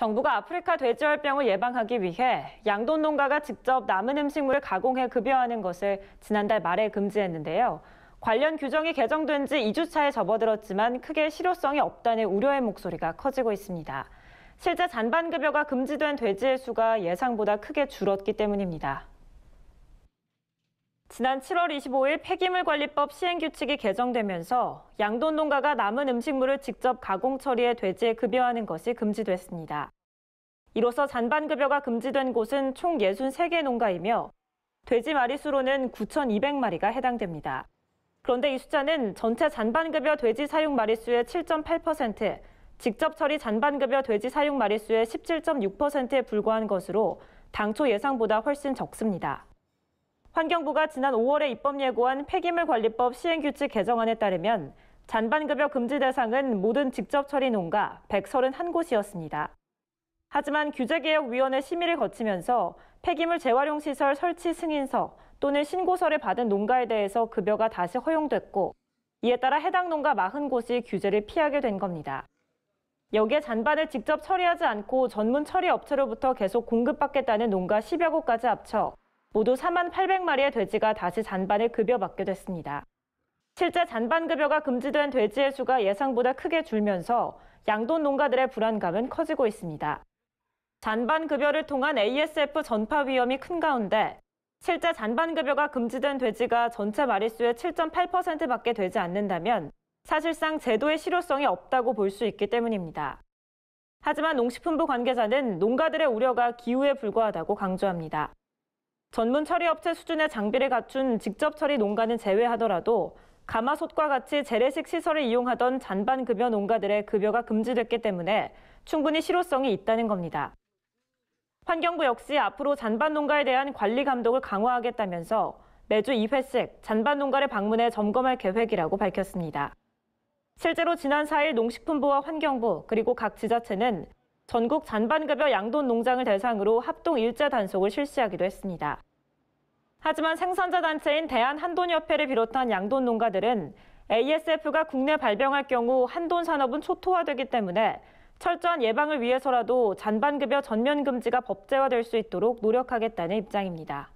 정부가 아프리카 돼지열병을 예방하기 위해 양돈 농가가 직접 남은 음식물을 가공해 급여하는 것을 지난달 말에 금지했는데요. 관련 규정이 개정된 지 2주차에 접어들었지만 크게 실효성이 없다는 우려의 목소리가 커지고 있습니다. 실제 잔반급여가 금지된 돼지의 수가 예상보다 크게 줄었기 때문입니다. 지난 7월 25일 폐기물관리법 시행규칙이 개정되면서 양돈 농가가 남은 음식물을 직접 가공 처리해 돼지에 급여하는 것이 금지됐습니다. 이로써 잔반급여가 금지된 곳은 총 63개 농가이며 돼지 마리수로는 9,200마리가 해당됩니다. 그런데 이 숫자는 전체 잔반급여 돼지 사육 마리수의 7.8%, 직접 처리 잔반급여 돼지 사육 마리수의 17.6%에 불과한 것으로 당초 예상보다 훨씬 적습니다. 환경부가 지난 5월에 입법 예고한 폐기물관리법 시행규칙 개정안에 따르면 잔반급여 금지 대상은 모든 직접 처리 농가 131곳이었습니다. 하지만 규제개혁위원회 심의를 거치면서 폐기물 재활용 시설 설치 승인서 또는 신고서를 받은 농가에 대해서 급여가 다시 허용됐고, 이에 따라 해당 농가 40곳이 규제를 피하게 된 겁니다. 여기에 잔반을 직접 처리하지 않고 전문 처리 업체로부터 계속 공급받겠다는 농가 10여 곳까지 합쳐 모두 48,800마리의 돼지가 다시 잔반을 급여받게 됐습니다. 실제 잔반급여가 금지된 돼지의 수가 예상보다 크게 줄면서 양돈 농가들의 불안감은 커지고 있습니다. 잔반급여를 통한 ASF 전파 위험이 큰 가운데 실제 잔반급여가 금지된 돼지가 전체 마리수의 7.8%밖에 되지 않는다면 사실상 제도의 실효성이 없다고 볼 수 있기 때문입니다. 하지만 농식품부 관계자는 농가들의 우려가 기우에 불과하다고 강조합니다. 전문 처리업체 수준의 장비를 갖춘 직접 처리 농가는 제외하더라도 가마솥과 같이 재래식 시설을 이용하던 잔반급여 농가들의 급여가 금지됐기 때문에 충분히 실효성이 있다는 겁니다. 환경부 역시 앞으로 잔반 농가에 대한 관리 감독을 강화하겠다면서 매주 2회씩 잔반 농가를 방문해 점검할 계획이라고 밝혔습니다. 실제로 지난 4일 농식품부와 환경부 그리고 각 지자체는 전국 잔반급여 양돈 농장을 대상으로 합동 일제 단속을 실시하기도 했습니다. 하지만 생산자 단체인 대한한돈협회를 비롯한 양돈 농가들은 ASF가 국내 발병할 경우 한돈 산업은 초토화되기 때문에 철저한 예방을 위해서라도 잔반급여 전면 금지가 법제화될 수 있도록 노력하겠다는 입장입니다.